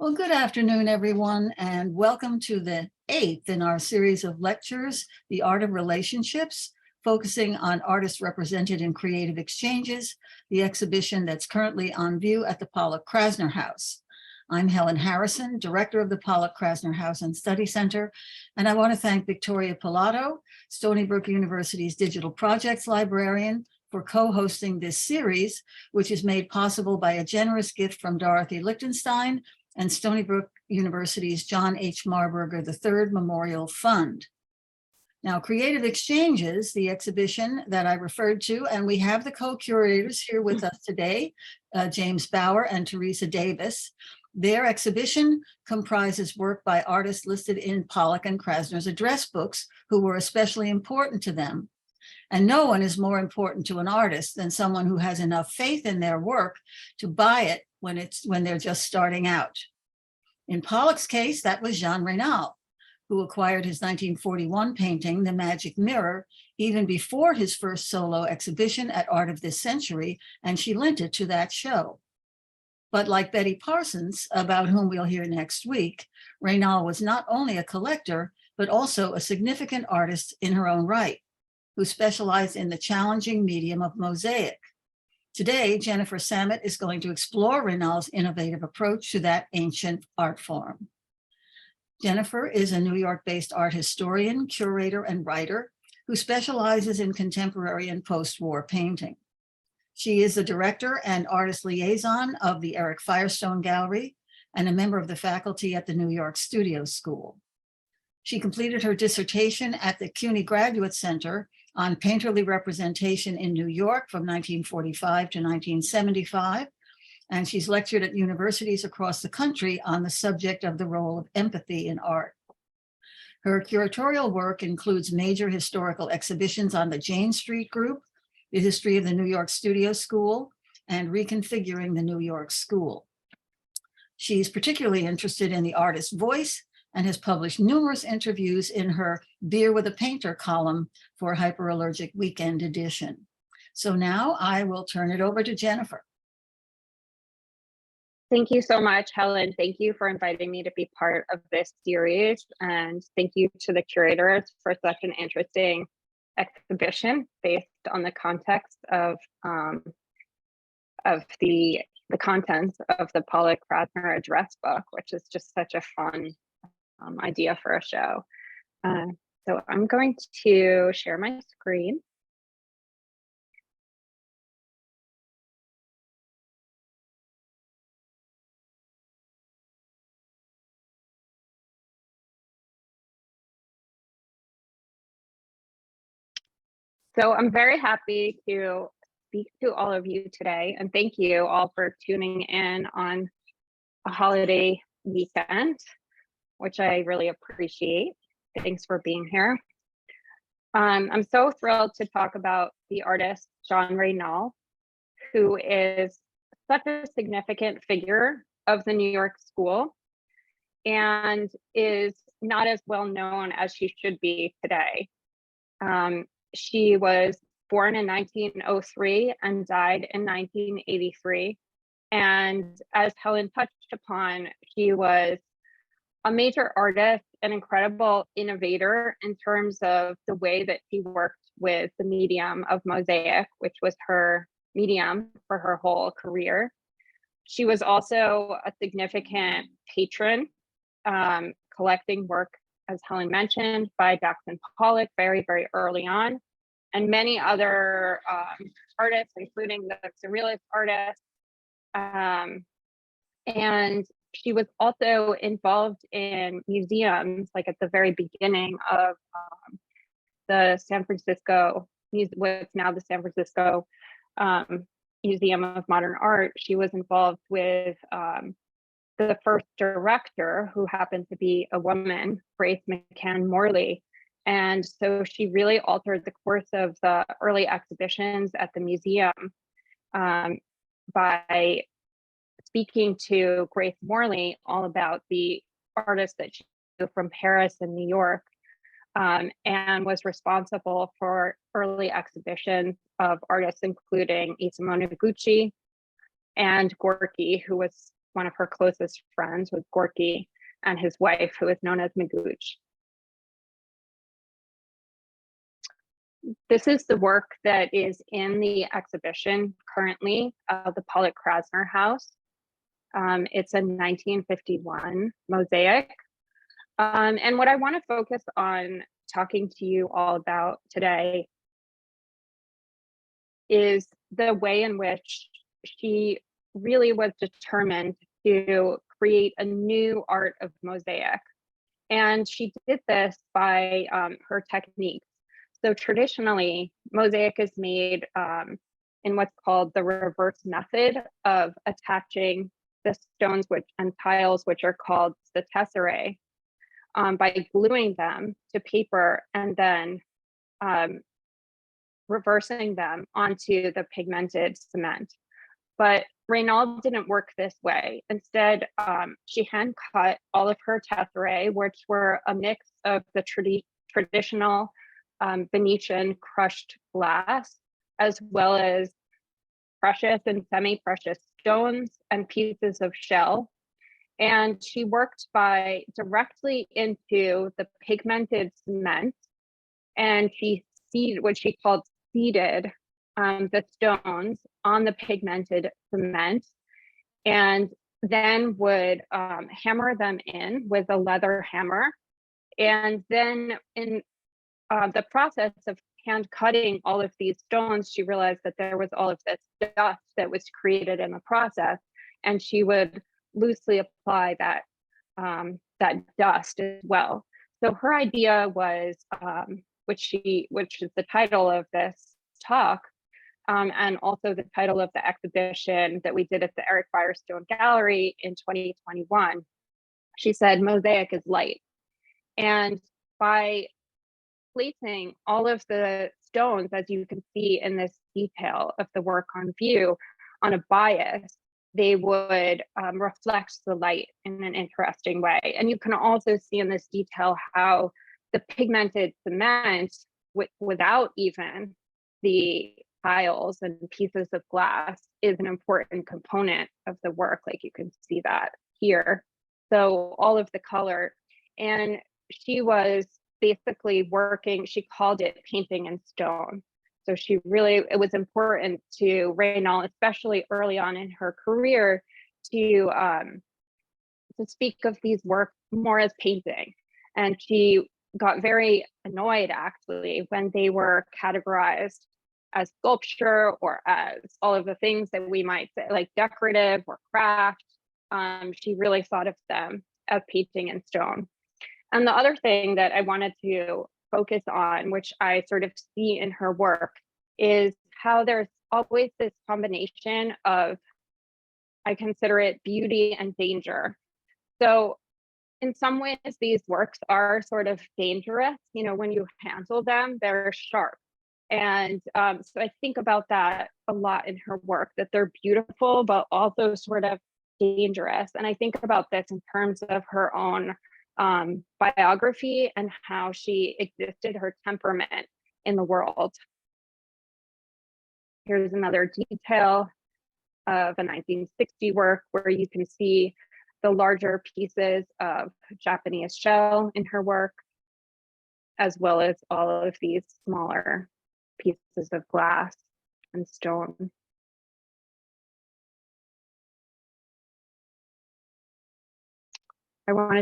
Well, good afternoon, everyone, and welcome to the 8th in our series of lectures, The Art of Relationships, focusing on artists represented in creative exchanges, the exhibition that's currently on view at the Pollock Krasner House. I'm Helen Harrison, director of the Pollock Krasner House and Study Center, and I want to thank Victoria Pilato, Stony Brook University's digital projects librarian, for co-hosting this series, which is made possible by a generous gift from Dorothy Lichtenstein and Stony Brook University's John H. Marburger III Memorial Fund. Now, Creative Exchanges, the exhibition that I referred to, and we have the co-curators here with us today, James Bauer and Teresa Davis. Their exhibition comprises work by artists listed in Pollock and Krasner's address books who were especially important to them. And no one is more important to an artist than someone who has enough faith in their work to buy it when they're just starting out. In Pollock's case, that was Jeanne Reynal, who acquired his 1941 painting, The Magic Mirror, even before his first solo exhibition at Art of This Century, and she lent it to that show. But like Betty Parsons, about whom we'll hear next week, Reynal was not only a collector, but also a significant artist in her own right, who specialized in the challenging medium of mosaic. Today, Jennifer Samet is going to explore Reynal's innovative approach to that ancient art form. Jennifer is a New York-based art historian, curator, and writer who specializes in contemporary and post-war painting. She is the director and artist liaison of the Eric Firestone Gallery and a member of the faculty at the New York Studio School. She completed her dissertation at the CUNY Graduate Center on painterly representation in New York from 1945 to 1975, and she's lectured at universities across the country on the subject of the role of empathy in art. Her curatorial work includes major historical exhibitions on the Jane Street Group, the history of the New York Studio School, and reconfiguring the New York School. She's particularly interested in the artist's voice and has published numerous interviews in her Beer with a Painter column for Hyperallergic Weekend Edition. So now I will turn it over to Jennifer. Thank you so much, Helen. Thank you for inviting me to be part of this series. And thank you to the curators for such an interesting exhibition based on the context of the contents of the Pollock Krasner address book, which is just such a fun idea for a show. So I'm going to share my screen. So I'm very happy to speak to all of you today, and thank you all for tuning in on a holiday weekend, which I really appreciate. Thanks for being here. I'm so thrilled to talk about the artist Jeanne Reynal, who is such a significant figure of the New York School and is not as well known as she should be today. She was born in 1903 and died in 1983. And as Helen touched upon, she was a major artist, an incredible innovator in terms of the way that she worked with the medium of mosaic, which was her medium for her whole career. She was also a significant patron, collecting work, as Helen mentioned, by Jackson Pollock very, very early on, and many other artists, including the Surrealist artists. And she was also involved in museums, like at the very beginning of the San Francisco, what's now the San Francisco Museum of Modern Art. She was involved with the first director, who happened to be a woman, Grace McCann Morley. And so she really altered the course of the early exhibitions at the museum by speaking to Grace Morley all about the artists that she knew from Paris and New York, and was responsible for early exhibitions of artists including Isamu Noguchi and Gorky, who was one of her closest friends was Gorky and his wife, who is known as Magooch. This is the work that is in the exhibition currently of the Pollock Krasner House. It's a 1951 mosaic. And what I want to focus on talking to you all about today is the way in which she really was determined to create a new art of mosaic. And she did this by her techniques. So traditionally, mosaic is made in what's called the reverse method of attaching the stones and tiles, which are called the tesserae, by gluing them to paper and then reversing them onto the pigmented cement. But Reynal didn't work this way. Instead, she hand cut all of her tesserae, which were a mix of the traditional Venetian crushed glass, as well as precious and semi-precious stones and pieces of shell. And she worked by directly into the pigmented cement, and she what she called seeded the stones on the pigmented cement, and then would hammer them in with a leather hammer. And then in the process of hand cutting all of these stones, she realized that there was all of this dust that was created in the process, and she would loosely apply that that dust as well. So her idea was, which is the title of this talk, and also the title of the exhibition that we did at the Eric Firestone Gallery in 2021. She said, "Mosaic is light." And by placing all of the stones, as you can see in this detail of the work on view, on a bias, they would reflect the light in an interesting way. And you can also see in this detail how the pigmented cement, without even the tiles and pieces of glass, is an important component of the work. Like you can see that here. So all of the color. And she was basically working, she called it painting in stone. So it was important to Reynal, especially early on in her career, to speak of these works more as painting. And she got very annoyed, actually, when they were categorized as sculpture or as all of the things that we might say, like decorative or craft. She really thought of them as painting in stone. And the other thing that I wanted to focus on, which I sort of see in her work, is how there's always this combination of, I consider it, beauty and danger. So in some ways, these works are sort of dangerous. You know, when you handle them, they're sharp. And so I think about that a lot in her work, that they're beautiful, but also sort of dangerous. And I think about this in terms of her own biography and how she existed, her temperament in the world. Here's another detail of a 1960 work where you can see the larger pieces of Japanese shell in her work, as well as all of these smaller pieces of glass and stone. I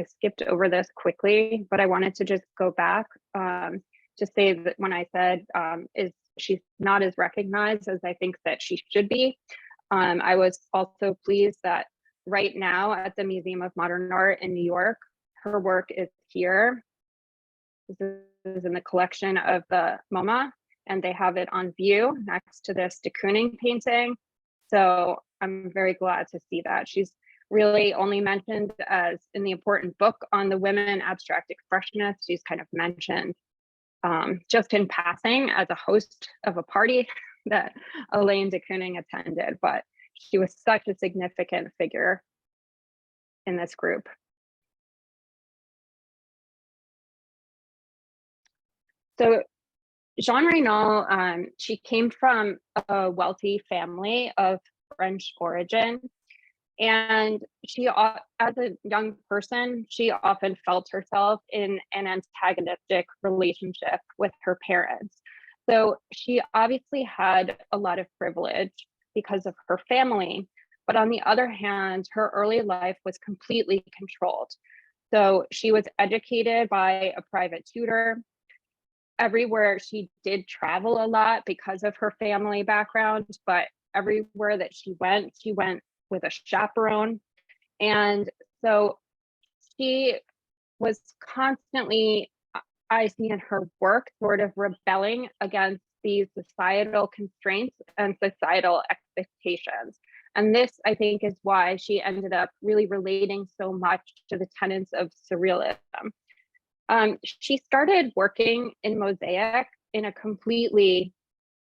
skipped over this quickly, but I wanted to just go back to say that when I said she's not as recognized as I think that she should be, I was also pleased that right now at the Museum of Modern Art in New York, her work is here. This is in the collection of the MoMA, and they have it on view next to this de Kooning painting. So I'm very glad to see that. She's really only mentioned as in the important book on the women abstract expressionists. She's kind of mentioned just in passing as a host of a party that Elaine de Kooning attended, but she was such a significant figure in this group. So Jeanne Reynal, she came from a wealthy family of French origin. And as a young person, she often felt herself in an antagonistic relationship with her parents. So she obviously had a lot of privilege because of her family. But on the other hand, her early life was completely controlled. So she was educated by a private tutor. Everywhere she did travel a lot because of her family background, but everywhere that she went with a chaperone. And so she was constantly, I see in her work, sort of rebelling against these societal constraints and societal expectations. And this, I think, is why she ended up really relating so much to the tenets of surrealism. She started working in Mosaic in a completely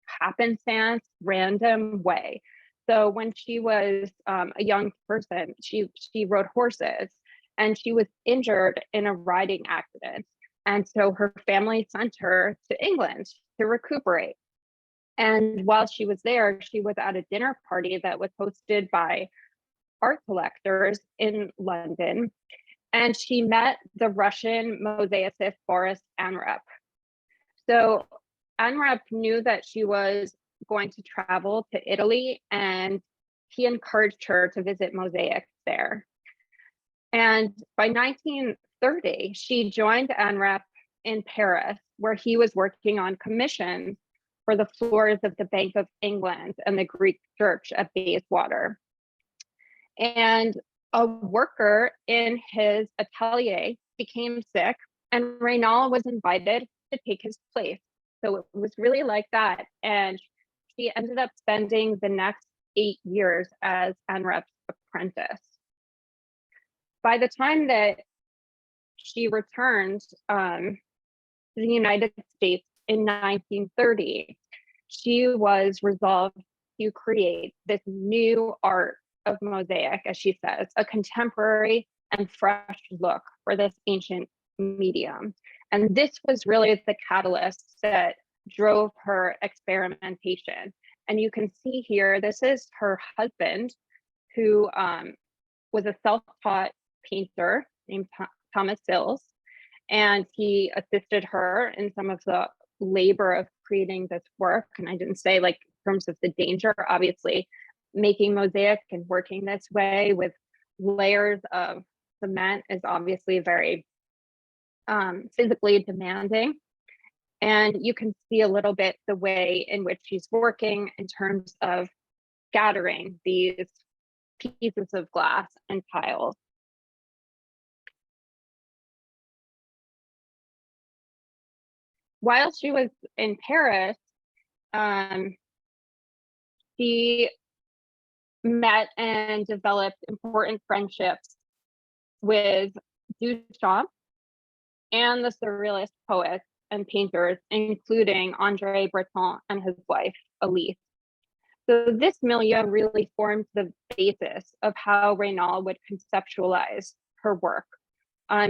happenstance, random way. So when she was a young person, she rode horses and she was injured in a riding accident. And so her family sent her to England to recuperate. And while she was there, she was at a dinner party that was hosted by art collectors in London. And she met the Russian mosaicist Boris Anrep. So Anrep knew that she was going to travel to Italy, and he encouraged her to visit Mosaic there. And by 1930, she joined Anrep in Paris, where he was working on commissions for the floors of the Bank of England and the Greek church at Bayswater. And a worker in his atelier became sick, and Reynal was invited to take his place. So it was really like that. And she ended up spending the next 8 years as Anrep's apprentice. By the time that she returned to the United States in 1930, she was resolved to create this new art of mosaic, as she says, a contemporary and fresh look for this ancient medium. And this was really the catalyst that drove her experimentation. And you can see here, this is her husband, who was a self-taught painter named Thomas Sills. And he assisted her in some of the labor of creating this work. And I didn't say, like, in terms of the danger, obviously, making mosaic and working this way with layers of cement is obviously very physically demanding. And you can see a little bit the way in which she's working in terms of scattering these pieces of glass and tiles. While she was in Paris, she met and developed important friendships with Duchamp and the surrealist poets and painters, including André Breton and his wife, Elise. So this milieu really formed the basis of how Reynal would conceptualize her work.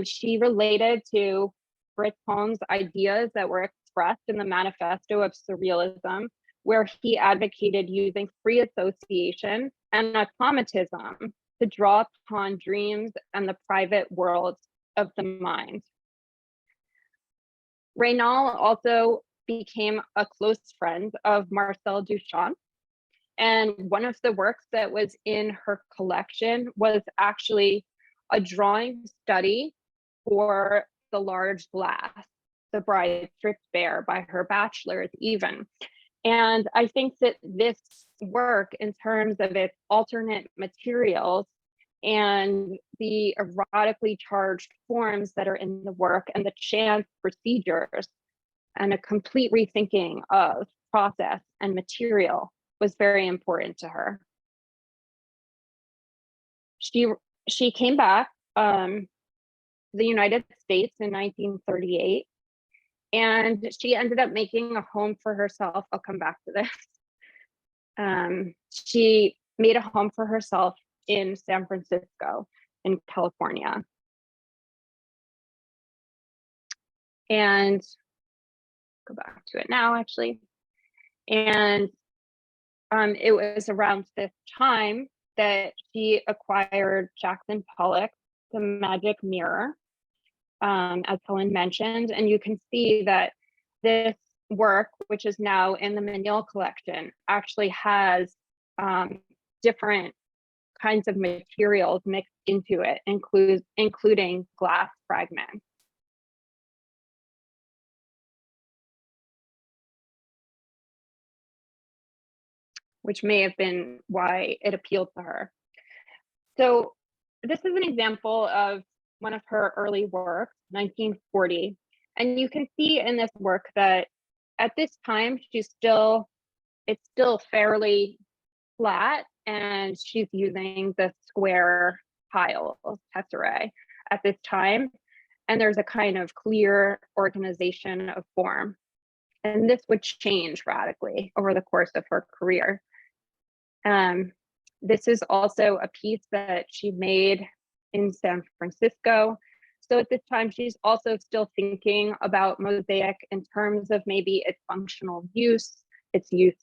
She related to Breton's ideas that were expressed in the Manifesto of Surrealism, where he advocated using free association and automatism to draw upon dreams and the private worlds of the mind. Reynal also became a close friend of Marcel Duchamp. And one of the works that was in her collection was actually a drawing study for The Large Glass, The Bride Stripped Bare, by her bachelor's even. And I think that this work, in terms of its alternate materials and the erotically charged forms that are in the work and the chance procedures and a complete rethinking of process and material, was very important to her. She came back to the United States in 1938, and she ended up making a home for herself. I'll come back to this. She made a home for herself in San Francisco, in California. And go back to it now, actually. And it was around this time that she acquired Jackson Pollock, The Magic Mirror, as Helen mentioned, and you can see that this work, which is now in the Menil collection, actually has different kinds of materials mixed into it, including glass fragments. Which may have been why it appealed to her. So this is an example of one of her early work, 1940. And you can see in this work that at this time, it's still fairly flat, and she's using the square tile tesserae at this time. And there's a kind of clear organization of form. And this would change radically over the course of her career. This is also a piece that she made in San Francisco. So at this time, she's also still thinking about mosaic in terms of maybe its functional use, its use,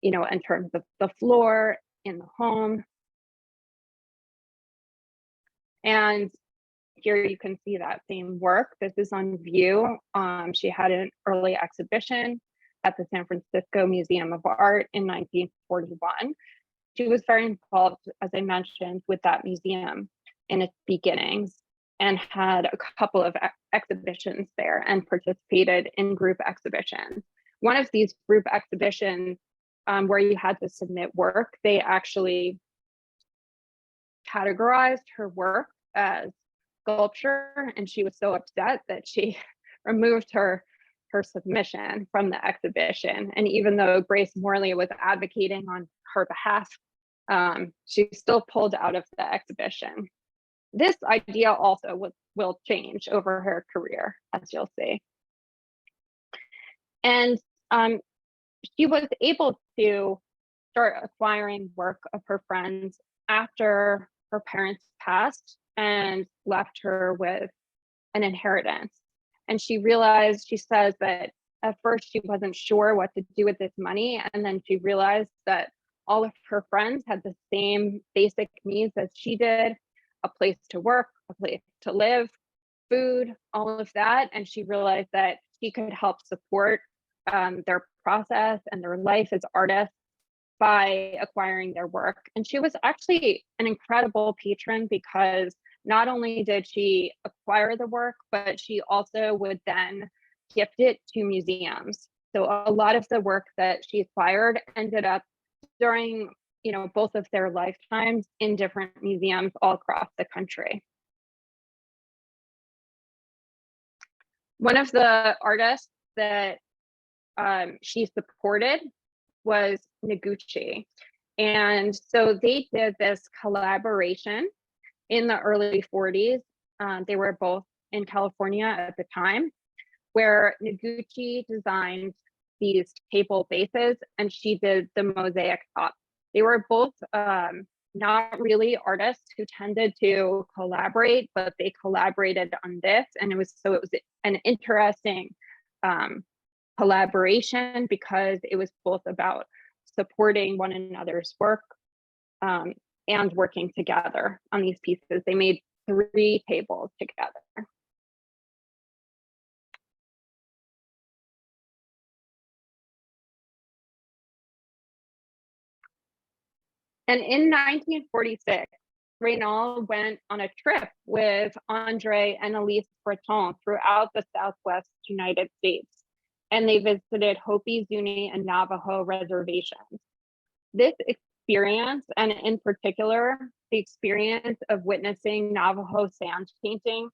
in terms of the floor in the home. And here you can see that same work. This is on view. She had an early exhibition at the San Francisco Museum of Art in 1941. She was very involved, as I mentioned, with that museum in its beginnings, and had a couple of exhibitions there and participated in group exhibitions. One of these group exhibitions where you had to submit work, they actually categorized her work as sculpture, and she was so upset that she removed her submission from the exhibition. And even though Grace Morley was advocating on her behalf, she still pulled out of the exhibition. This idea also will change over her career, as you'll see. And she was able to start acquiring work of her friends after her parents passed and left her with an inheritance. And she says that at first she wasn't sure what to do with this money. And then she realized that all of her friends had the same basic needs as she did: a place to work, a place to live, food, all of that. And she realized that she could help support their process and their life as artists by acquiring their work. And she was actually an incredible patron, because not only did she acquire the work, but she also would then gift it to museums. So a lot of the work that she acquired ended up during, both of their lifetimes in different museums all across the country. One of the artists that she supported was Noguchi. And so they did this collaboration in the early 40s. They were both in California at the time, where Noguchi designed these table bases and she did the mosaic top. They were both not really artists who tended to collaborate, but they collaborated on this. And it was an interesting collaboration, because it was both about supporting one another's work and working together on these pieces. They made 3 tables together. And in 1946, Reynal went on a trip with Andre and Elise Breton throughout the Southwest United States, and they visited Hopi, Zuni, and Navajo reservations. This experience, and in particular, the experience of witnessing Navajo sand painting,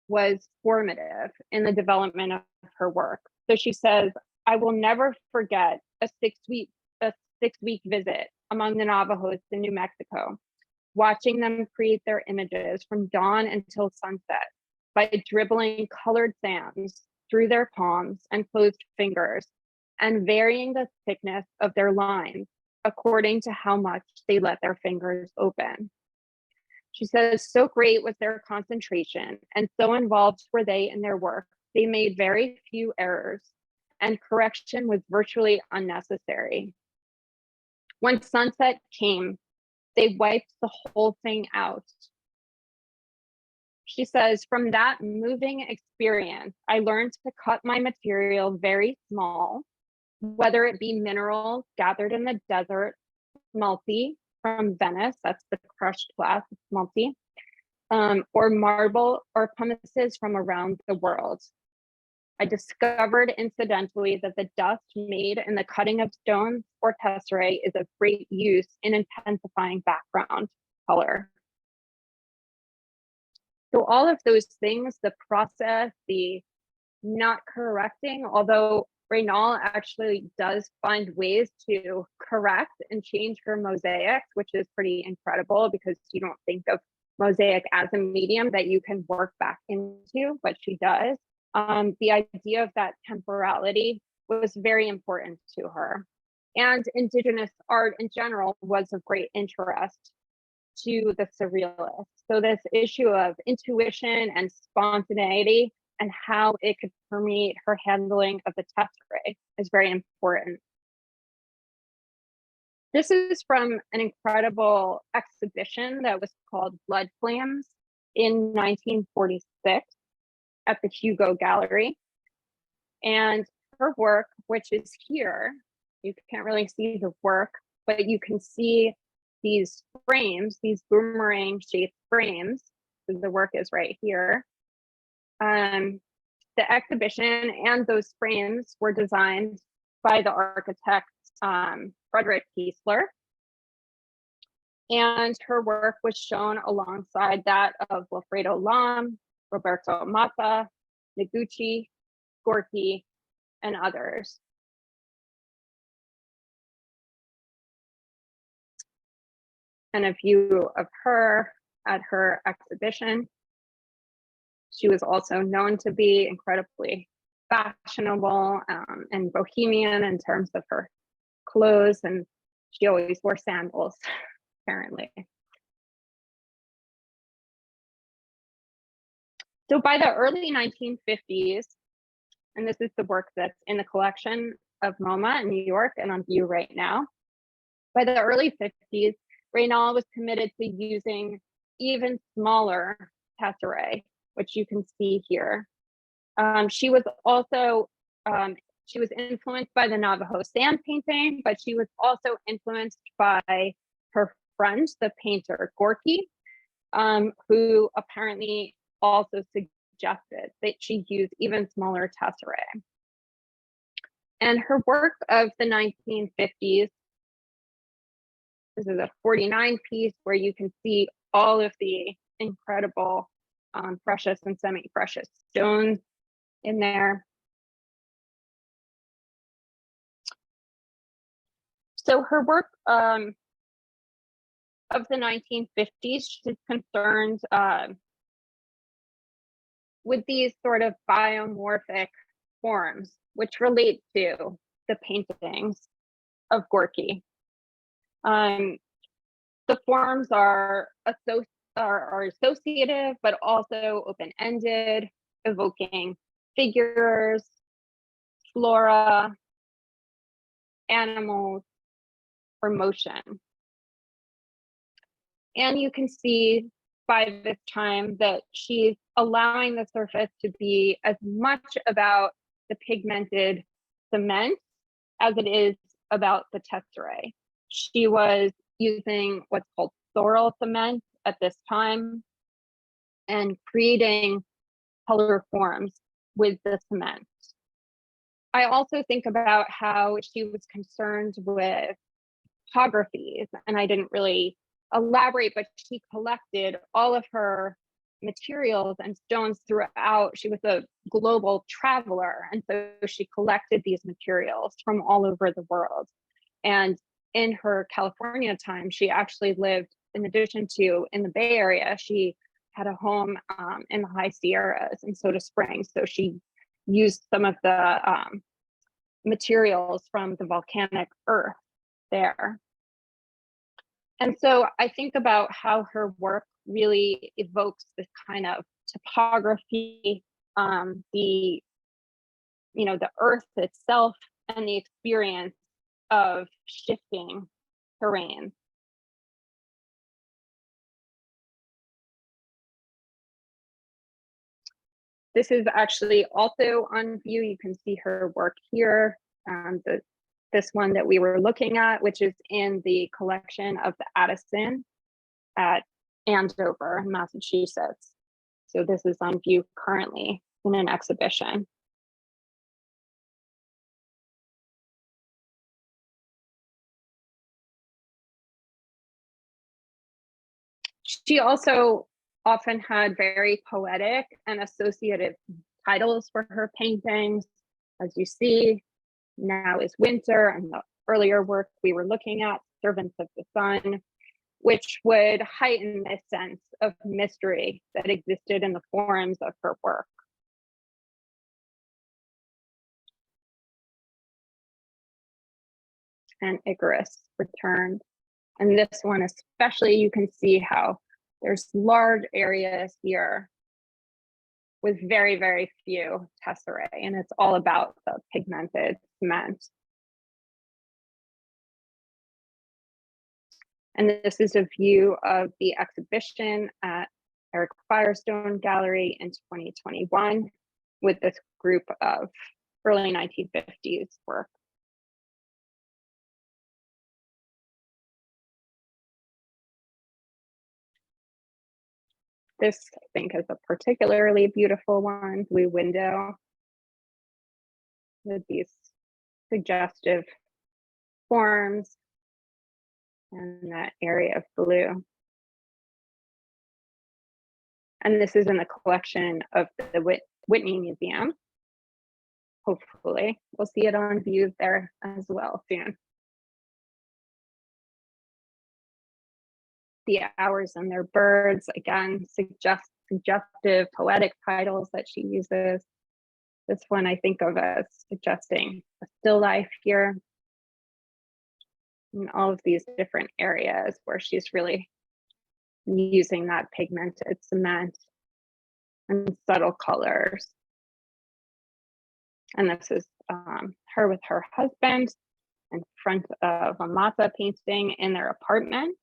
was formative in the development of her work. So she says, "I will never forget a six-week visit among the Navajos in New Mexico, watching them create their images from dawn until sunset by dribbling colored sands through their palms and closed fingers, and varying the thickness of their lines according to how much they let their fingers open." She says, "So great was their concentration, and so involved were they in their work, they made very few errors, and correction was virtually unnecessary. When sunset came, They wiped the whole thing out. She says, from that moving experience, I learned to cut my material very small, whether it be minerals gathered in the desert, smalty from Venice, that's the crushed glass, smalty, or marble or pumices from around the world. I discovered incidentally that the dust made in the cutting of stones or tesserae is of great use in intensifying background color. So all of those things, the process, the not correcting, although Reynal actually does find ways to correct and change her mosaics, which is pretty incredible because you don't think of mosaic as a medium that you can work back into, but she does. The idea of that temporality was very important to her. And Indigenous art in general was of great interest to the surrealists. So this issue of intuition and spontaneity and how it could permeate her handling of the tesserae is very important. This is from an incredible exhibition that was called Blood Flames in 1946 at the Hugo Gallery. And her work, which is here, you can't really see the work, but you can see these frames, these boomerang shaped frames. So the work is right here. The exhibition and those frames were designed by the architect Frederick Kiesler. And her work was shown alongside that of Wilfredo Lam, Roberto Mata, Noguchi, Gorky, and others. And a view of her at her exhibition. She was also known to be incredibly fashionable and bohemian in terms of her clothes, and she always wore sandals, apparently. So by the early 1950s, and this is the work that's in the collection of MoMA in New York and on view right now. By the early 50s, Reynal was committed to using even smaller tesserae, which you can see here. She was also, she was influenced by the Navajo sand painting, but she was also influenced by her friend, the painter Gorky, who apparently also suggested that she use even smaller tesserae. And her work of the 1950s, this is a 49 piece where you can see all of the incredible precious and semi-precious stones in there. So her work of the 1950s, she's concerned with these sort of biomorphic forms, which relate to the paintings of Gorky. The forms are associative, but also open-ended, evoking figures, flora, animals, or motion. And you can see by this time that she's allowing the surface to be as much about the pigmented cement as it is about the tesserae. She was using what's called sorrel cement at this time and creating color forms with the cement. I also think about how she was concerned with topographies, and I didn't really elaborate, but she collected all of her materials and stones throughout. She was a global traveler, and so she collected these materials from all over the world. And in her California time, she actually lived, in addition to in the Bay Area, she had a home in the high Sierras and Soda Springs. So she used some of the materials from the volcanic earth there. And so I think about how her work really evokes this kind of topography, the earth itself, and the experience of shifting terrain. This is actually also on view. You can see her work here. This one that we were looking at, which is in the collection of the Addison at Andover, Massachusetts. So this is on view currently in an exhibition. She also often had very poetic and associative titles for her paintings. As you see, Now is Winter, and the earlier work we were looking at, Servants of the Sun, which would heighten this sense of mystery that existed in the forms of her work. And Icarus Returned. And this one especially, you can see how there's large areas here with very, very few tesserae, and it's all about the pigmented cement. And this is a view of the exhibition at Eric Firestone Gallery in 2021 with this group of early 1950s work. This, I think, is a particularly beautiful one, Blue Window, with these suggestive forms and that area of blue. And this is in the collection of the Whitney Museum. Hopefully, we'll see it on view there as well soon. The Hours and Their Birds, again, suggestive poetic titles that she uses. This one I think of as suggesting a still life here. In all of these different areas where she's really using that pigmented cement and subtle colors. And this is her with her husband in front of a Mata painting in their apartment.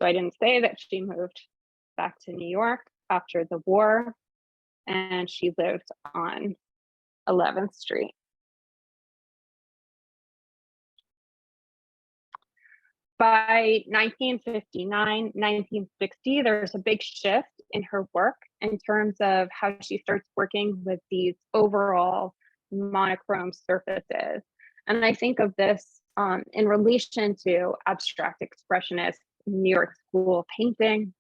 So I didn't say that she moved back to New York after the war, and she lived on 11th Street. By 1959, 1960, there's a big shift in her work in terms of how she starts working with these overall monochrome surfaces. And I think of this in relation to abstract expressionist New York School painting,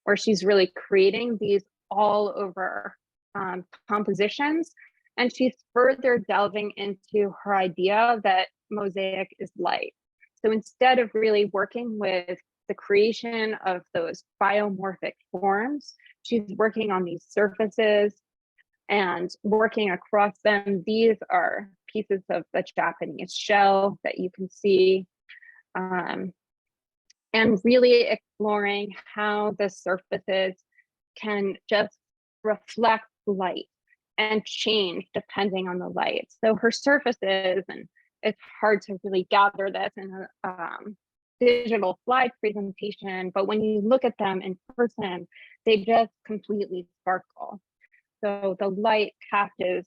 where she's really creating these all over compositions. And she's further delving into her idea that mosaic is light. So instead of really working with the creation of those biomorphic forms, she's working on these surfaces and working across them. These are pieces of the Japanese shell that you can see, and really exploring how the surfaces can just reflect light and change depending on the light. So her surfaces, and it's hard to really gather this in a digital slide presentation, but when you look at them in person, they just completely sparkle. So the light catches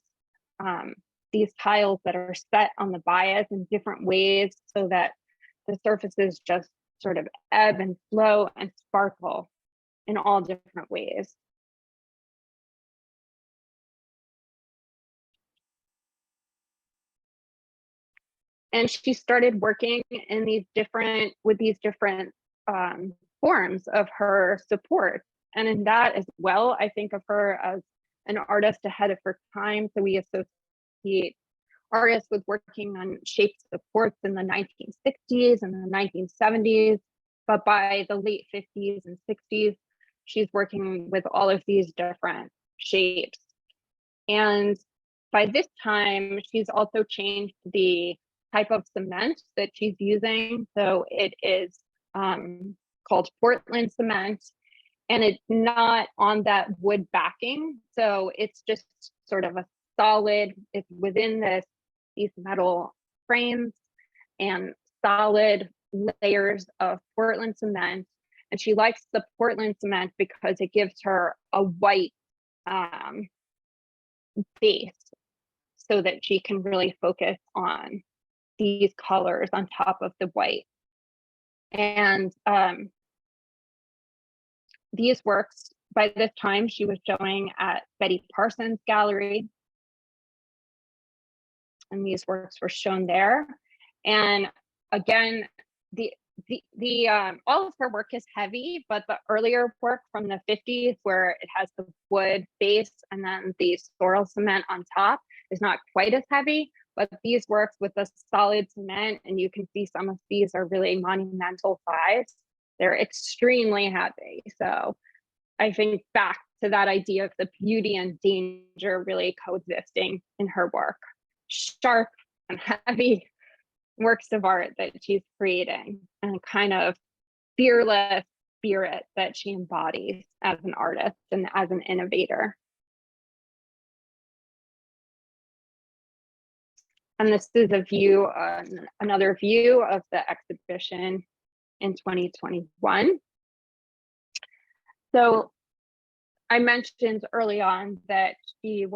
these tiles that are set on the bias in different ways so that the surfaces just sort of ebb and flow and sparkle in all different ways. And she started working in these different forms of her support. And in that as well, I think of her as an artist ahead of her time. So we associate artists with working on shaped supports in the 1960s and the 1970s. But by the late 50s and 60s, she's working with all of these different shapes. And by this time, she's also changed the type of cement that she's using. So it is called Portland cement, and it's not on that wood backing. So it's just sort of a solid, it's within these metal frames and solid layers of Portland cement. And she likes the Portland cement because it gives her a white base so that she can really focus on these colors on top of the white. And these works, by this time, she was showing at Betty Parsons Gallery. And these works were shown there. And again, all of her work is heavy, but the earlier work from the 50s, where it has the wood base and then the sorrel cement on top, is not quite as heavy. But these works with the solid cement, and you can see some of these are really monumental size. They're extremely heavy. So I think back to that idea of the beauty and danger really coexisting in her work. Sharp and heavy works of art that she's creating, and kind of fearless spirit that she embodies as an artist and as an innovator. And this is a view, another view of the exhibition in 2021. So I mentioned early on that she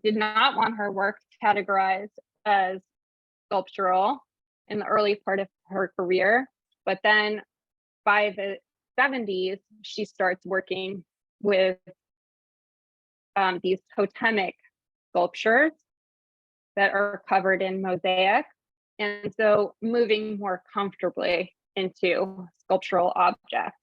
did not want her work categorized as sculptural in the early part of her career, but then by the 70s, she starts working with these totemic sculptures that are covered in mosaic, and so moving more comfortably into sculptural objects.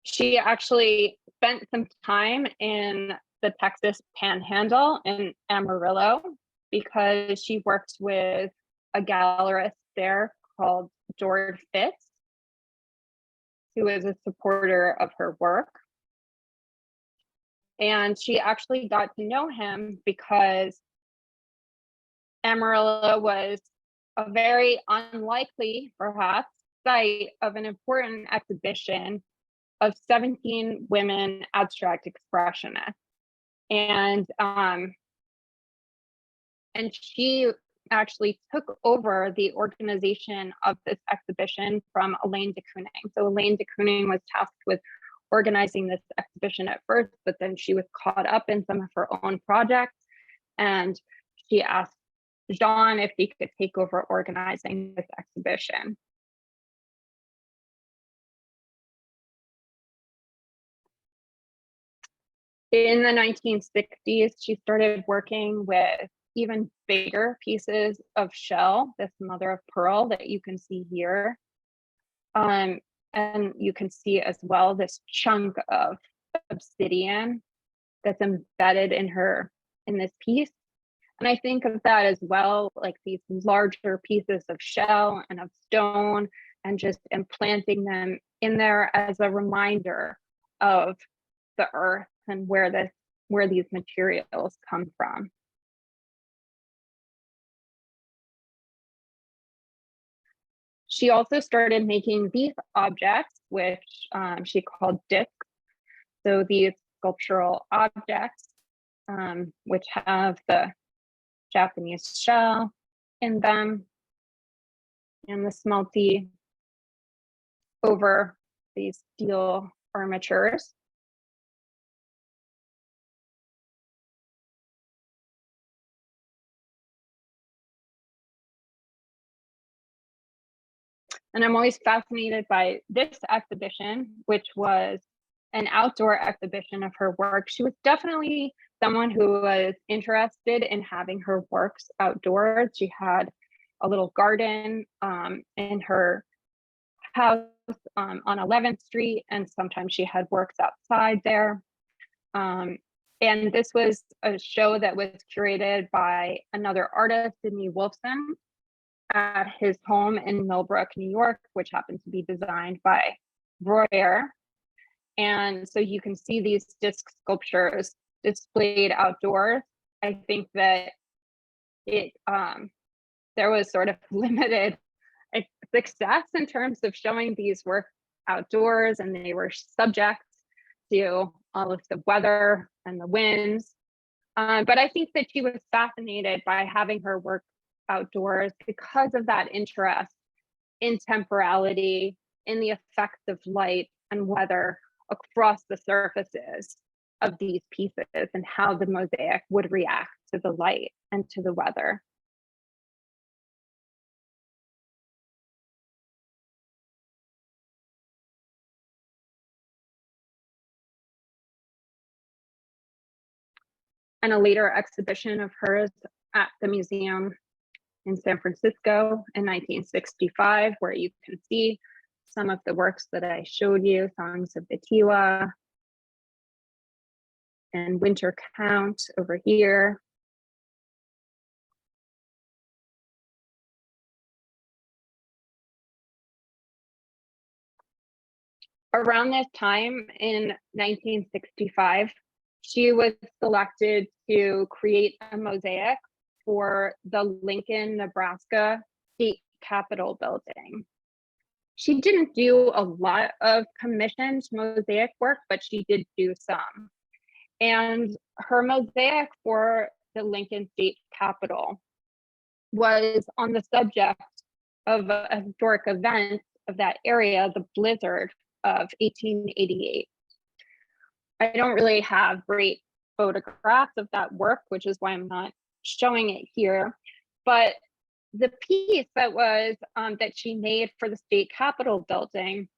She actually spent some time in the Texas Panhandle in Amarillo because she worked with a gallerist there called George Fitz, who is a supporter of her work. And she actually got to know him because Amarillo was a very unlikely, perhaps, site of an important exhibition of 17 women abstract expressionists. And she actually took over the organization of this exhibition from Elaine de Kooning. So Elaine de Kooning was tasked with organizing this exhibition at first, but then she was caught up in some of her own projects, and she asked Jeanne if he could take over organizing this exhibition. In the 1960s, she started working with even bigger pieces of shell, this mother of pearl that you can see here. And you can see as well this chunk of obsidian that's embedded in this piece. And I think of that as well, like these larger pieces of shell and of stone, and just implanting them in there as a reminder of the earth and where these materials come from. She also started making these objects, which she called discs. So these sculptural objects, which have the Japanese shell in them and the smelty over these steel armatures. And I'm always fascinated by this exhibition, which was an outdoor exhibition of her work. She was definitely someone who was interested in having her works outdoors. She had a little garden in her house on 11th Street, and sometimes she had works outside there. And this was a show that was curated by another artist, Sidney Wolfson, at his home in Millbrook, New York, which happened to be designed by Royer. And so you can see these disc sculptures displayed outdoors. I think that there was sort of limited success in terms of showing these works outdoors, and they were subject to all of the weather and the winds. But I think that she was fascinated by having her work outdoors because of that interest in temporality, in the effects of light and weather across the surfaces of these pieces, and how the mosaic would react to the light and to the weather. And a later exhibition of hers at the museum in San Francisco in 1965, where you can see some of the works that I showed you, Songs of the Tiwa and Winter Count over here. Around this time in 1965, she was selected to create a mosaic for the Lincoln, Nebraska State Capitol building. She didn't do a lot of commissioned mosaic work, but she did do some. And her mosaic for the Lincoln State Capitol was on the subject of a historic event of that area, the blizzard of 1888. I don't really have great photographs of that work, which is why I'm not showing it here. But the piece that was that she made for the state capitol building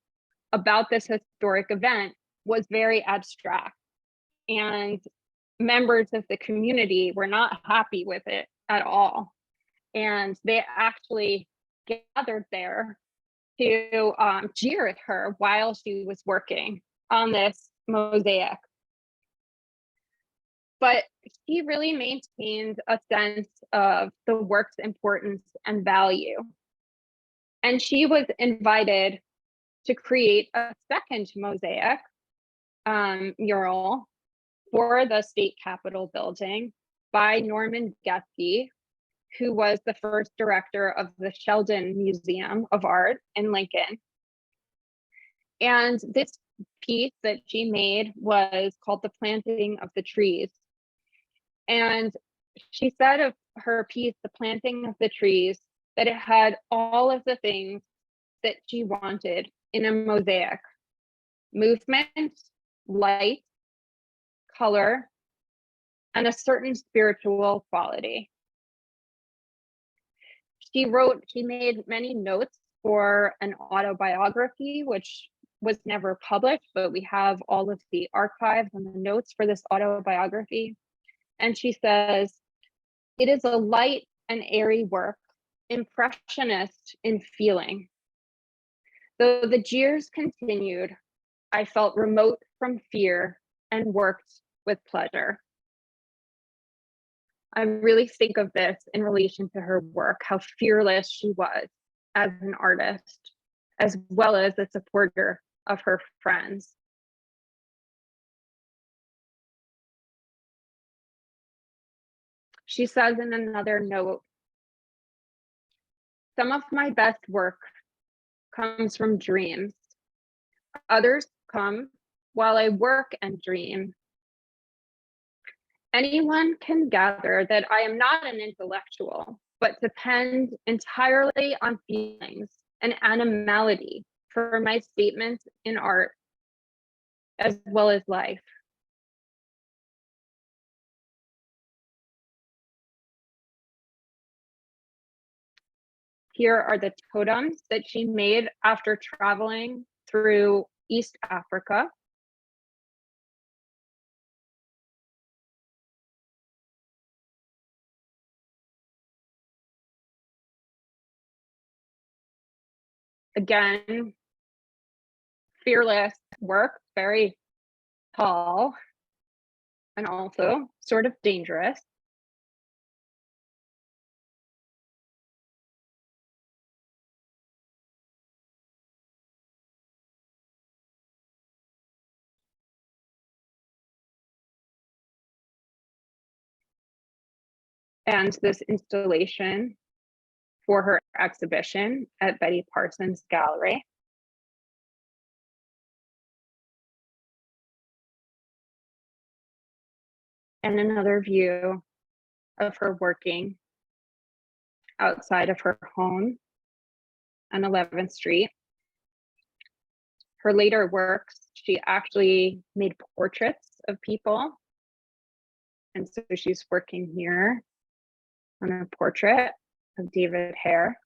about this historic event was very abstract, and members of the community were not happy with it at all. And they actually gathered there to jeer at her while she was working on this mosaic. But she really maintained a sense of the work's importance and value. And she was invited to create a second mosaic mural for the state capitol building by Norman Geske, who was the first director of the Sheldon Museum of Art in Lincoln. And this piece that she made was called The Planting of the Trees. And she said of her piece, The Planting of the Trees, that it had all of the things that she wanted in a mosaic: movement, light, color, and a certain spiritual quality. She made many notes for an autobiography, which was never published, but we have all of the archives and the notes for this autobiography. And she says, "It is a light and airy work, impressionist in feeling. Though the jeers continued, I felt remote from fear and worked with pleasure." I really think of this in relation to her work, how fearless she was as an artist, as well as a supporter of her friends. She says in another note, "Some of my best work comes from dreams. Others come while I work and dream. Anyone can gather that I am not an intellectual, but depend entirely on feelings and animality for my statements in art, as well as life." Here are the totems that she made after traveling through East Africa. Again, fearless work, very tall, and also sort of dangerous. And this installation for her exhibition at Betty Parsons Gallery. And another view of her working outside of her home on 11th Street. Her later works, she actually made portraits of people. And so she's working here on a portrait of David Hare.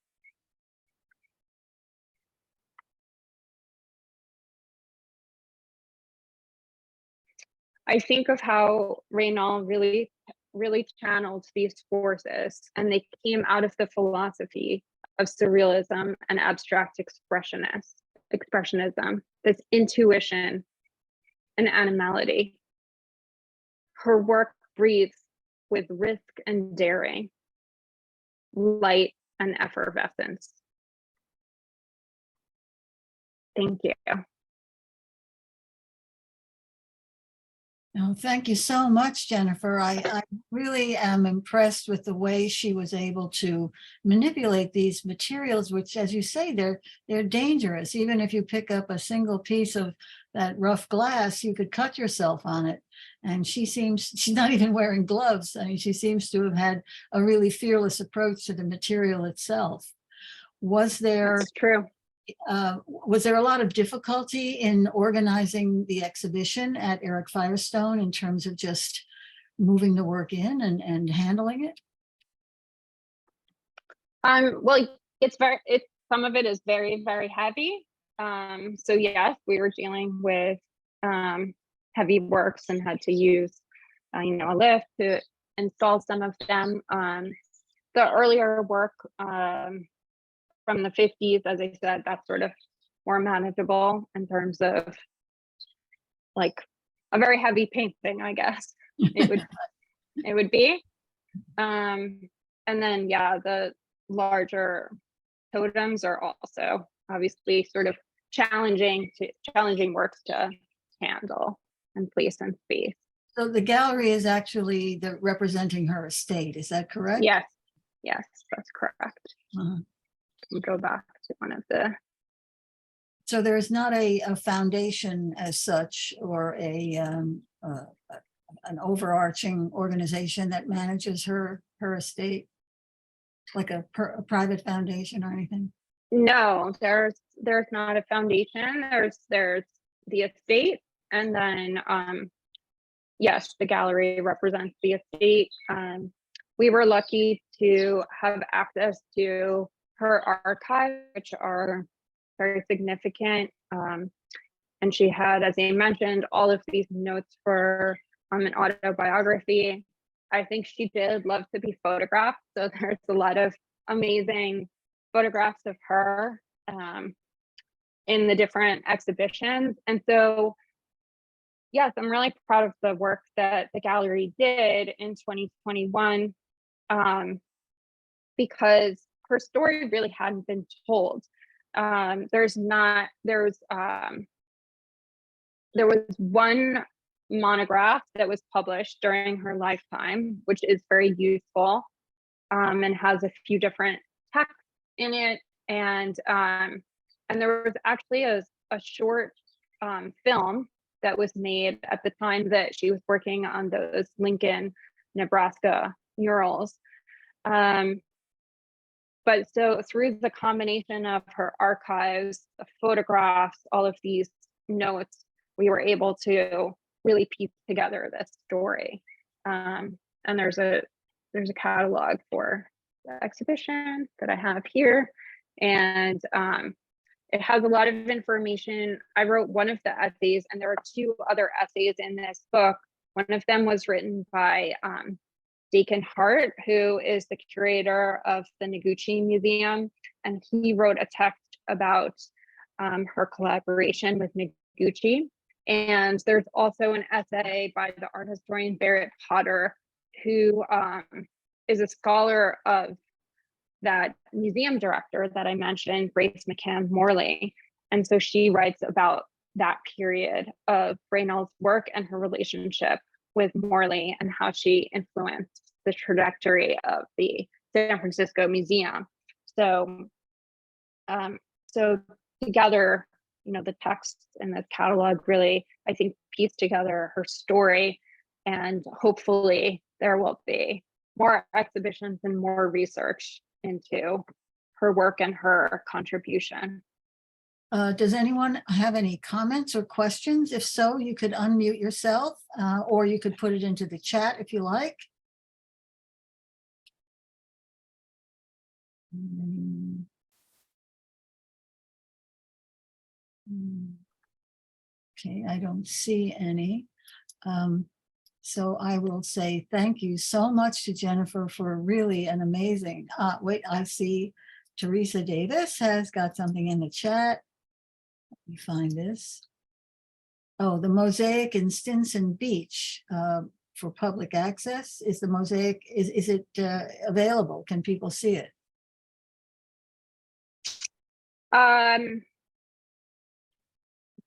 I think of how Reynal really channeled these forces, and they came out of the philosophy of surrealism and abstract expressionism, this intuition and animality. Her work breathes with risk and daring, light and effervescence. Thank you. Oh, thank you so much, Jennifer. I really am impressed with the way she was able to manipulate these materials, which, as you say, they're dangerous. Even if you pick up a single piece of that rough glass, you could cut yourself on it. And she's not even wearing gloves. I mean, she seems to have had a really fearless approach to the material itself. Was there That's true. Was there a lot of difficulty in organizing the exhibition at Eric Firestone in terms of just moving the work in and handling it? Well, some of it is very, very heavy. So yes, we were dealing with heavy works and had to use a lift to install some of them. The earlier work from the 50s, as I said, that's sort of more manageable in terms of like a very heavy painting, I guess it would be. And then yeah, the larger totems are also obviously sort of challenging works to handle and place in space. So the gallery is actually representing her estate, is that correct? Yes, that's correct. Uh-huh. Go back to one of the. So there is not a foundation as such, or an overarching organization that manages her estate, like a private foundation or anything? No, there's not a foundation. There's the estate, and then yes, the gallery represents the estate. We were lucky to have access to her archive, which are very significant. And she had, as I mentioned, all of these notes for an autobiography. I think she did love to be photographed. So there's a lot of amazing photographs of her in the different exhibitions. And so, yes, I'm really proud of the work that the gallery did in 2021 because her story really hadn't been told. There was one monograph that was published during her lifetime, which is very useful and has a few different texts in it. And there was actually a short film that was made at the time that she was working on those Lincoln, Nebraska murals. But so through the combination of her archives, the photographs, all of these notes, we were able to really piece together this story. And there's a catalog for the exhibition that I have here. And it has a lot of information. I wrote one of the essays, and there are two other essays in this book. One of them was written by Dakin Hart, who is the curator of the Noguchi Museum, and he wrote a text about her collaboration with Noguchi. And there's also an essay by the art historian Barrett Potter, who is a scholar of that museum director that I mentioned, Grace McCann Morley. And so she writes about that period of Reynal's work and her relationship with Morley and how she influenced the trajectory of the San Francisco Museum. So, so together, the texts in this catalog really, I think, piece together her story, and hopefully there will be more exhibitions and more research into work and her contribution. Does anyone have any comments or questions? If so, you could unmute yourself, or you could put it into the chat if you like. Okay, I don't see any. So I will say thank you so much to Jennifer for really an amazing, wait, I see Teresa Davis has got something in the chat. Let me find this. Oh, the Mosaic in Stinson Beach for public access. Is the Mosaic, is it available? Can people see it?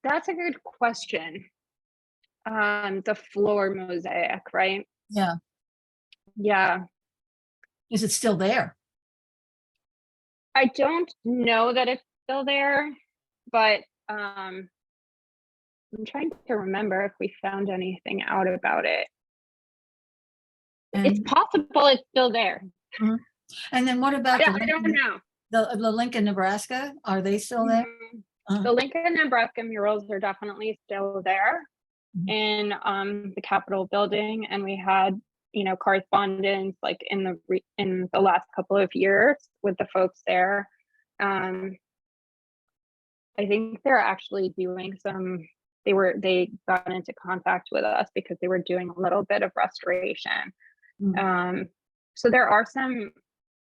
That's a good question. The floor mosaic, right? Yeah. Yeah. Is it still there? I don't know that it's still there, but I'm trying to remember if we found anything out about it. It's possible it's still there. Mhm. And then what about I don't know. The Lincoln, Nebraska? Are they still there? The Lincoln, Nebraska murals are definitely still there in the Capitol building, and we had, you know, correspondence like in the last couple of years with the folks there. I think they're actually doing some. They got into contact with us because they were doing a little bit of restoration. So there are some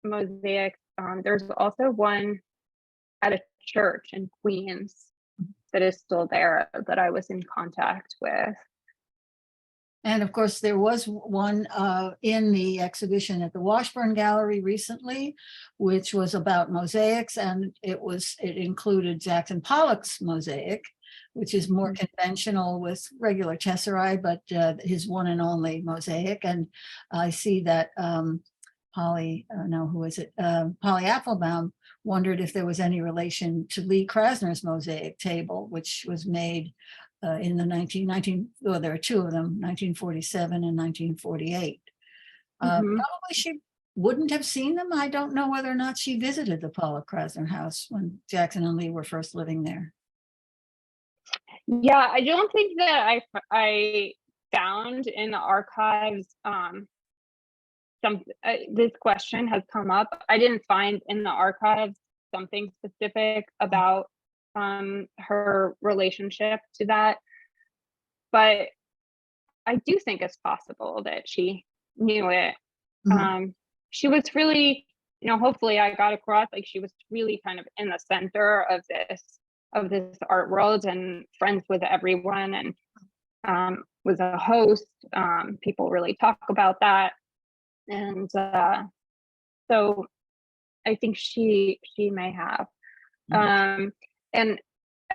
mosaics. There's also one at a church in Queens that is still there that I was in contact with. And of course, there was one in the exhibition at the Washburn Gallery recently, which was about mosaics, and it included Jackson Pollock's mosaic, which is more conventional with regular tesserae, but his one and only mosaic. And I see that Polly Applebaum wondered if there was any relation to Lee Krasner's mosaic table, which was made in the 1919, well, there are two of them, 1947 and 1948. Probably she wouldn't have seen them. I don't know whether or not she visited the Pollock Krasner house when Jackson and Lee were first living there. Yeah, I don't think that I found in the archives this question has come up. I didn't find in the archives something specific about her relationship to that, but I do think it's possible that she knew it. She was really, you know, hopefully I got across, like, she was really kind of in the center of this art world and friends with everyone, and was a host. People really talk about that. And so I think she may have. And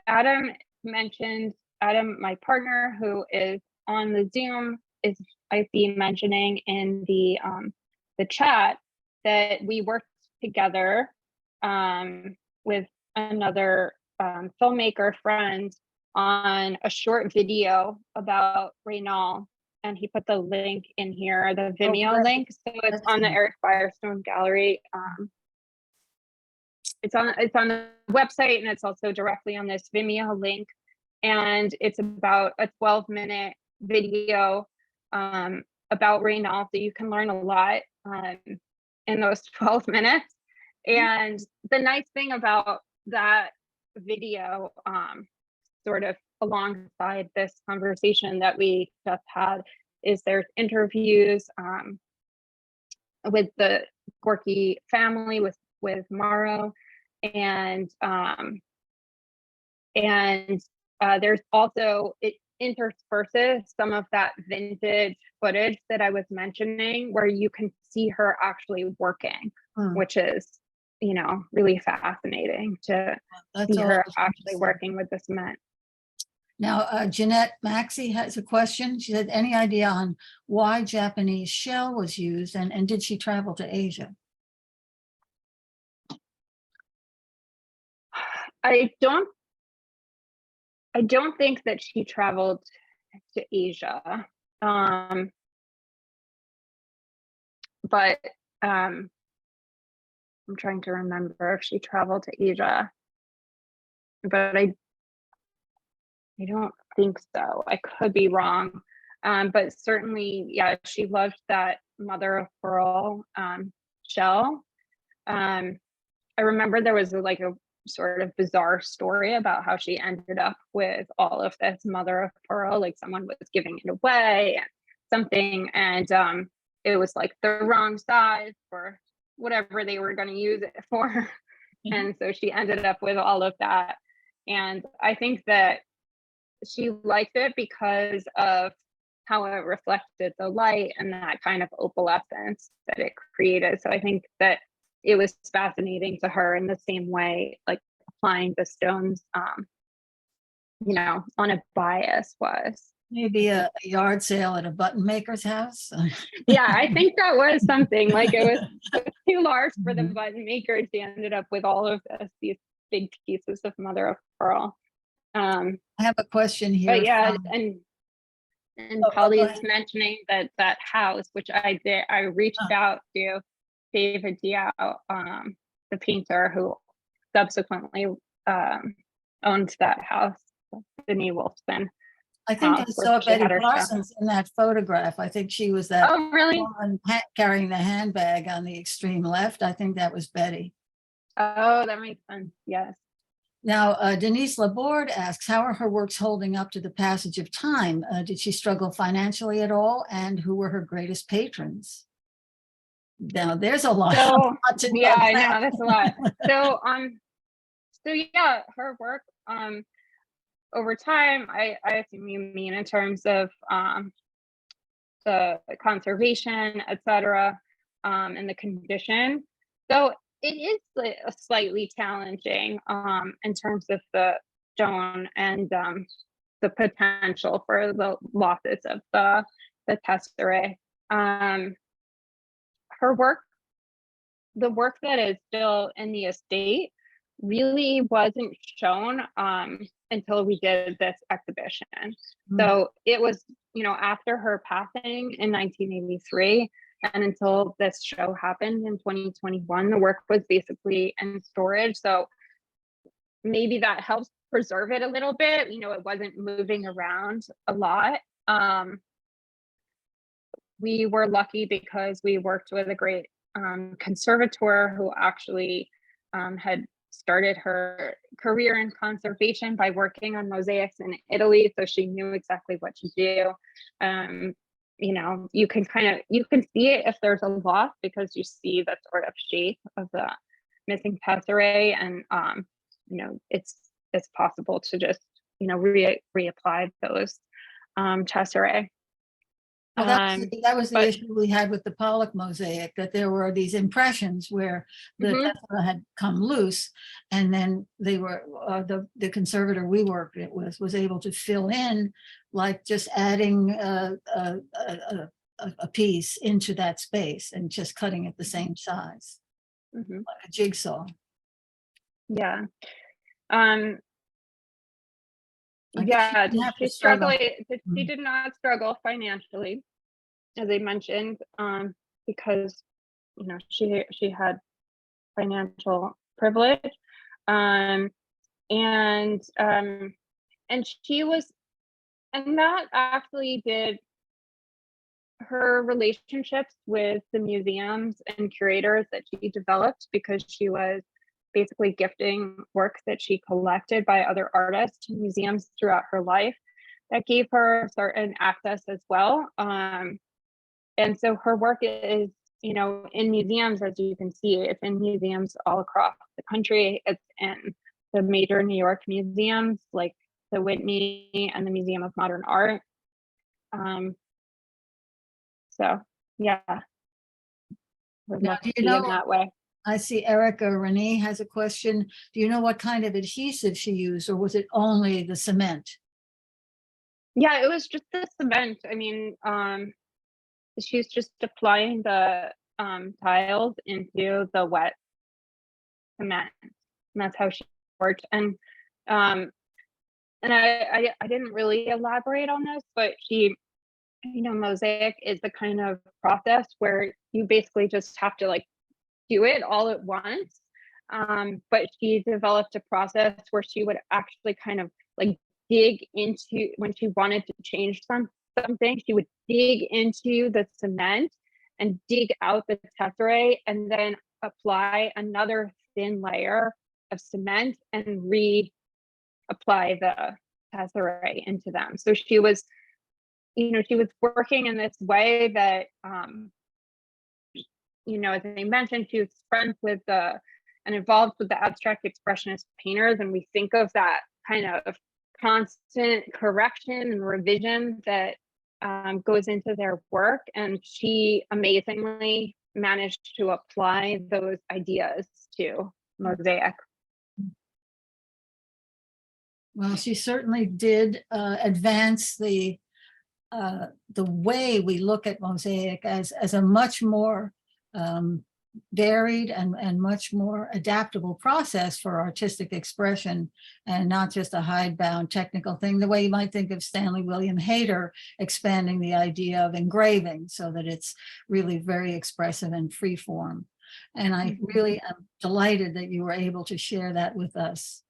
Adam mentioned, my partner who is on the Zoom, is, I see, mentioning in the chat that we worked together with another filmmaker friend on a short video about Reynal, and he put the link in here, the Vimeo link. So it's on the Eric Firestone Gallery. It's on the website, and it's also directly on this Vimeo link. And it's about a 12-minute video about Reynal, so you can learn a lot in those 12 minutes. And the nice thing about that video, sort of alongside this conversation that we just had, is there's interviews with the Gorky family, with Morrow, and there's also, it intersperses some of that vintage footage that I was mentioning, where you can see her actually working, which is, you know, really fascinating to see her actually working with the cement. Now, Jeanette Maxey has a question. She said, any idea on why Japanese shell was used, and did she travel to Asia? I don't think that she traveled to Asia. But I'm trying to remember if she traveled to Asia, but I don't think so. I could be wrong. But certainly, yeah, she loved that mother of pearl shell. I remember there was like a sort of bizarre story about how she ended up with all of this mother of pearl, like someone was giving it away and something, and it was like the wrong size for whatever they were going to use it for. And so she ended up with all of that. And I think that she liked it because of how it reflected the light and that kind of opalescence that it created. So I think that it was fascinating to her in the same way, like applying the stones, on a bias was. Maybe a yard sale at a button maker's house. Yeah, I think that was something like it was too large for the button maker. She ended up with all of these big pieces of mother of pearl. I have a question here. But yeah, from- and go Polly's ahead. mentioning that house, which I did, I reached out to David Diao, the painter who subsequently owned that house, Sydney Wolfson. I think I where saw she Betty had her shop. Parsons in that photograph. I think she was that Oh, really? woman carrying the handbag on the extreme left. I think that was Betty. Oh, that makes sense. Yes. Now, Denise Laborde asks, how are her works holding up to the passage of time? Did she struggle financially at all? And who were her greatest patrons? Now, there's a lot. So to yeah, I unpack. know that's a lot. So yeah, her work over time, I assume you mean in terms of the conservation, etc., and the condition. So it is slightly challenging in terms of the stone and the potential for the losses of the tesserae. Her work, the work that is still in the estate, really wasn't shown until we did this exhibition. So it was, after her passing in 1983 and until this show happened in 2021, the work was basically in storage. So maybe that helps preserve it a little bit. It wasn't moving around a lot. We were lucky because we worked with a great conservator who actually had started her career in conservation by working on mosaics in Italy. So she knew exactly what to do. You can see it if there's a loss because you see the sort of shape of the missing tesserae, and it's possible to just reapply those tesserae. Well, that was the issue we had with the Pollock mosaic, that there were these impressions where the tessera had come loose, and then they were the conservator we worked with was able to fill in, like just adding a piece into that space and just cutting it the same size, like a jigsaw. Yeah. Yeah, she struggled. She did not struggle financially, as I mentioned, because she had financial privilege, and she was, and that actually did her relationships with the museums and curators that she developed, because she was basically gifting work that she collected by other artists to museums throughout her life. That gave her certain access as well. And so her work is, in museums, as you can see, it's in museums all across the country. It's in the major New York museums like the Whitney and the Museum of Modern Art. So yeah, now, do you know, in that way. I see Erica Renee has a question. Do you know what kind of adhesive she used, or was it only the cement? Yeah, it was just the cement. I mean, she's just applying the tiles into the wet cement, and that's how she worked. And I didn't really elaborate on this, but she, mosaic is the kind of process where you basically just have to do it all at once. But she developed a process where she would actually kind of like dig into, when she wanted to change something, she would dig into the cement and dig out the tesserae and then apply another thin layer of cement and reapply the tesserae into them. So she was, she was working in this way that, as I mentioned, she was friends with and involved with the abstract expressionist painters. And we think of that kind of constant correction and revision that goes into their work. And she amazingly managed to apply those ideas to Mosaic. Well, she certainly did advance the way we look at Mosaic as a much more varied and much more adaptable process for artistic expression, and not just a hidebound technical thing, the way you might think of Stanley William Hayter expanding the idea of engraving so that it's really very expressive and free form. And I really am delighted that you were able to share that with us.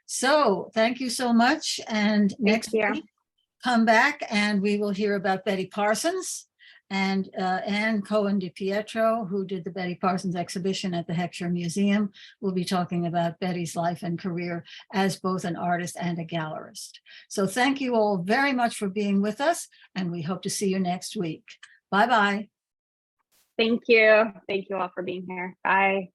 So thank you so much. And next week, come back and we will hear about Betty Parsons and Anne Cohen DiPietro, who did the Betty Parsons exhibition at the Heckscher Museum. We'll be talking about Betty's life and career as both an artist and a gallerist. So thank you all very much for being with us, and we hope to see you next week. Bye-bye. Thank you. Thank you all for being here. Bye.